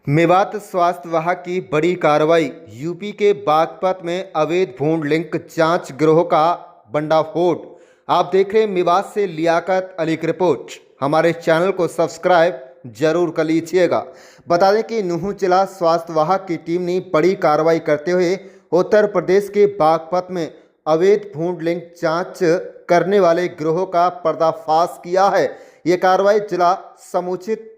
मेवात स्वास्थ्य विभाग की बड़ी कार्रवाई। यूपी के बागपत में अवैध भ्रूण लिंक जांच गिरोह का भंडाफोड़। आप देख रहे हैं मेवात से लियाकत अली की रिपोर्ट। हमारे चैनल को सब्सक्राइब जरूर कर लीजिएगा। बता दें कि नुहू जिला स्वास्थ्य विभाग की टीम ने बड़ी कार्रवाई करते हुए उत्तर प्रदेश के बागपत में अवैध भ्रूण लिंक जांच करने वाले गिरोह का पर्दाफाश किया है। ये कार्रवाई जिला समुचित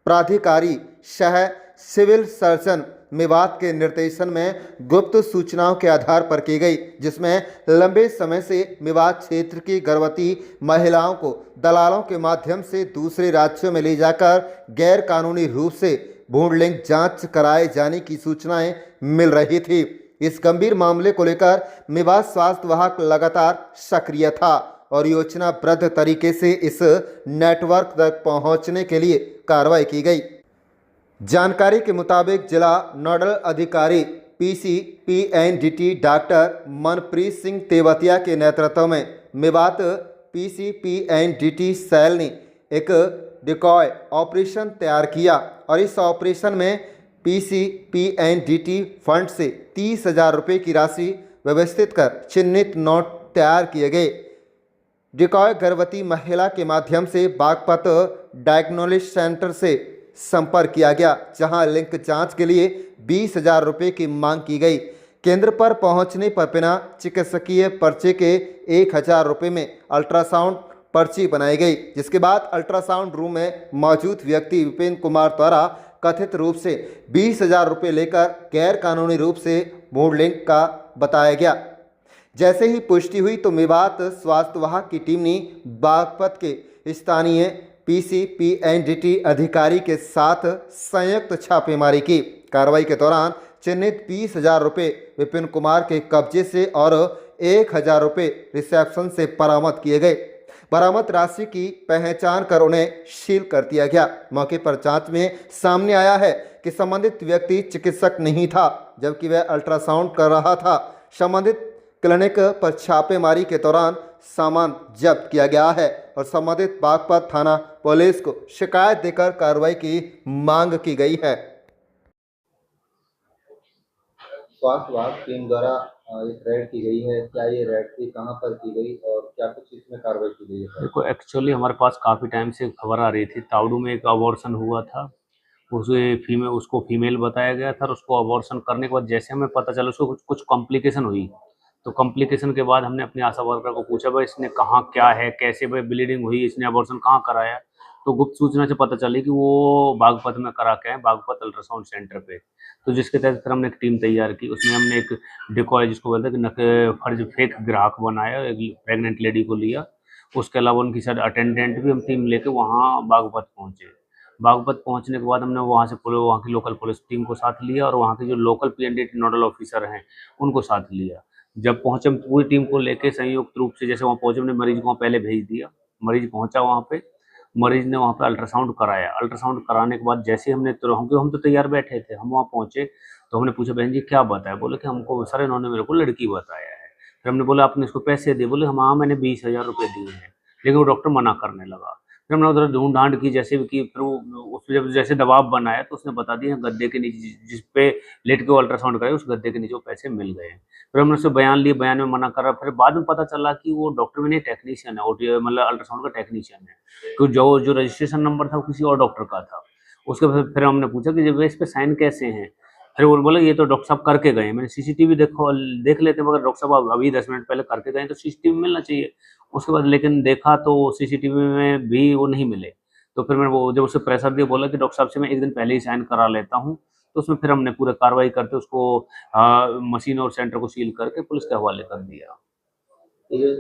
प्राधिकारी सह सिविल सर्जन मेवात के निर्देशन में गुप्त सूचनाओं के आधार पर की गई, जिसमें लंबे समय से मेवात क्षेत्र की गर्भवती महिलाओं को दलालों के माध्यम से दूसरे राज्यों में ले जाकर गैर कानूनी रूप से भ्रूण लिंक जांच कराए जाने की सूचनाएं मिल रही थी। इस गंभीर मामले को लेकर मेवात स्वास्थ्य विभाग लगातार सक्रिय था और योजनाबद्ध तरीके से इस नेटवर्क तक पहुंचने के लिए कार्रवाई की गई। जानकारी के मुताबिक जिला नोडल अधिकारी पीसीपीएनडीटी डॉक्टर मनप्रीत सिंह तेवतिया के नेतृत्व में मेवात पीसीपीएनडीटी सेल ने एक डिकॉय ऑपरेशन तैयार किया और इस ऑपरेशन में पीसीपीएनडीटी फंड से 30,000 रुपये की राशि व्यवस्थित कर चिन्हित नोट तैयार किए गए। डिकॉय गर्भवती महिला के माध्यम से बागपत डायग्नोस्टिक सेंटर से संपर्क किया गया, जहां लिंक जांच के लिए 20,000 रुपये की मांग की गई। केंद्र पर पहुंचने पर बिना चिकित्सकीय पर्चे के 1,000 रुपये में अल्ट्रासाउंड पर्ची बनाई गई, जिसके बाद अल्ट्रासाउंड रूम में मौजूद व्यक्ति विपिन कुमार द्वारा कथित रूप से 20,000 रुपये लेकर गैर कानूनी रूप से भ्रूण लिंक का बताया गया। जैसे ही पुष्टि हुई तो मेवात स्वास्थ्य विभाग की टीम ने बागपत के स्थानीय पीसीपीएनडीटी अधिकारी के साथ संयुक्त छापेमारी की। कार्रवाई के दौरान चिन्हित 20,000 रुपये विपिन कुमार के कब्जे से और 1,000 रुपये रिसेप्शन से बरामद किए गए। बरामद राशि की पहचान कर उन्हें सील कर दिया गया। मौके पर जांच में सामने आया है कि संबंधित व्यक्ति चिकित्सक नहीं था, जबकि वह अल्ट्रासाउंड कर रहा था। संबंधित क्लिनिक पर छापेमारी के दौरान सामान जब्त किया गया है और संबंधित बागपत थाना पुलिस को शिकायत देकर कार्रवाई की मांग की गई है। स्वास्थ्य विभाग टीम द्वारा एक रेड की गई है। क्या ये रेड थी, कहाँ पर की गई और क्या कुछ इसमें कार्रवाई की गई है? देखो, एक्चुअली हमारे पास काफ़ी टाइम से खबर आ रही थी, तावड़ू में एक अबॉर्शन हुआ था। उसको फीमेल बताया गया था और उसको अबॉर्शन करने के बाद जैसे हमें पता चला उसको कुछ कॉम्प्लिकेशन हुई। तो कॉम्प्लिकेशन के बाद हमने अपने आशा वर्कर को पूछा, भाई इसने कहाँ क्या है, कैसे भाई ब्लीडिंग हुई, इसने अबॉर्शन कहाँ कराया। तो गुप्त सूचना से पता चली कि वो बागपत में करा के आए, बागपत अल्ट्रासाउंड सेंटर पे। तो जिसके तहत फिर हमने एक टीम तैयार की। उसमें हमने एक डिकॉय, जिसको बोलते हैं कि फर्ज फेक ग्राहक बनाया, एक प्रेग्नेंट लेडी को लिया। उसके अलावा उनकी शायद अटेंडेंट भी हम टीम लेके वहाँ बागपत पहुँचे। बागपत पहुँचने के बाद हमने वहाँ से वहाँ की लोकल पुलिस टीम को साथ लिया और वहाँ के जो लोकल पीएनडीटी नोडल ऑफिसर हैं उनको साथ लिया। जब पहुँचे हम पूरी टीम को लेके संयुक्त रूप से, जैसे वहाँ पहुँचे हमने मरीज को वहाँ पहले भेज दिया। मरीज पहुँचा वहाँ पे, मरीज ने वहाँ पे अल्ट्रासाउंड कराया। अल्ट्रासाउंड कराने के बाद जैसे हमने हम तो तैयार बैठे थे, हम वहाँ पहुँचे तो हमने पूछा, बहन जी क्या बताया? बोले कि हमको सर इन्होंने मेरे को लड़की बताया है। फिर हमने बोला आपने इसको पैसे दिए? बोले हम हाँ, मैंने 20,000 रुपये दिए हैं। लेकिन वो डॉक्टर मना करने लगा। फिर हमने उधर ढूंढ ढांड की, जैसे भी की। फिर वो उसने जब जैसे दबाव बनाया तो उसने बता दिया गद्दे के नीचे जिस पे लेट के वो अल्ट्रासाउंड कराए उस गद्दे के नीचे वो पैसे मिल गए। फिर हमने उससे बयान लिए, बयान में मना करा। फिर बाद में पता चला कि वो डॉक्टर भी नहीं, टेक्नीशियन है, मतलब अल्ट्रासाउंड का टेक्नीशियन है। तो जो रजिस्ट्रेशन नंबर था वो किसी और डॉक्टर का था। उसके बाद फिर हमने पूछा कि जब इस पे साइन कैसे हैं? फिर वो बोला ये तो डॉक्टर साहब करके गए। मैंने सीसीटीवी देख लेते, मगर डॉक्टर साहब अभी 10 मिनट पहले करके गए तो सीसीटीवी मिलना चाहिए। उसके बाद लेकिन देखा तो सीसीटीवी में भी वो नहीं मिले। तो फिर मैंने वो जब उसे प्रेशर दिया, बोला कि डॉक्टर साहब से मैं एक दिन पहले ही साइन करा लेता हूँ। तो उसमें फिर हमने पूरा कार्रवाई करते उसको मशीन और सेंटर को सील करके पुलिस के हवाले कर दिया। ये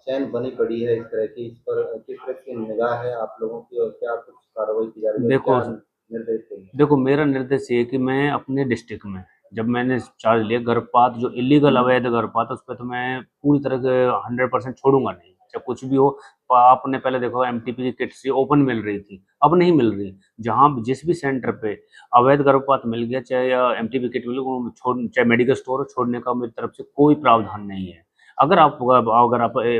चैन बनी पड़ी है इस तरह की, इस पर किस तरह की निगाह है आप लोगों की और क्या कुछ कार्रवाई की जा रही है? देखो क्या निर्देश देंगे? देखो मेरा निर्देश ये है कि मैं अपने डिस्ट्रिक्ट में जब मैंने चार्ज लिया, गर्भपात जो इलीगल अवैध गर्भपात उस पर तो मैं पूरी तरह से 100% छोड़ूंगा नहीं। चाहे कुछ भी हो। आपने पहले देखो एमटीपी की किट से ओपन मिल रही थी, अब नहीं मिल रही। जहाँ जिस भी सेंटर पे अवैध गर्भपात मिल गया, चाहे एमटीपी किट मिल गई, चाहे मेडिकल स्टोर, छोड़ने का मेरी तरफ से कोई प्रावधान नहीं है। अगर आप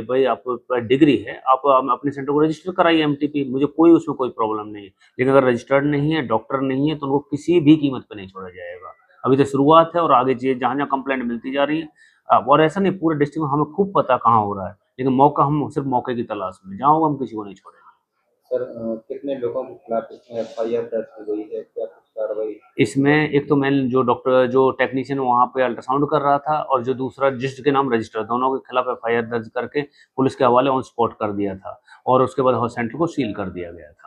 भाई आप डिग्री है, आप अपने सेंटर को रजिस्टर कराइए एमटीपी, मुझे कोई उसमें कोई प्रॉब्लम नहीं है। लेकिन अगर रजिस्टर्ड नहीं है, डॉक्टर नहीं है, तो उनको किसी भी कीमत पे नहीं छोड़ा जाएगा। अभी तो शुरुआत है और आगे जहाँ जहाँ कंप्लेंट मिलती जा रही है। और ऐसा नहीं, पूरे डिस्ट्रिक्ट में हमें खूब पता कहाँ हो रहा है, लेकिन मौका, हम सिर्फ मौके की तलाश में, जहाँ होगा हम किसी को नहीं छोड़ेंगे। सर कितने लोगों के खिलाफ इसमें एफआईआर दर्ज की गई है, क्या कुछ कार्रवाई? इसमें एक तो मेन जो टेक्नीशियन वहाँ पे अल्ट्रासाउंड कर रहा था, और जो दूसरा जिसके नाम रजिस्टर, दोनों के खिलाफ एफआईआर दर्ज करके पुलिस के हवाले ऑन स्पॉट कर दिया था, और उसके बाद सेंटर को सील कर दिया गया था।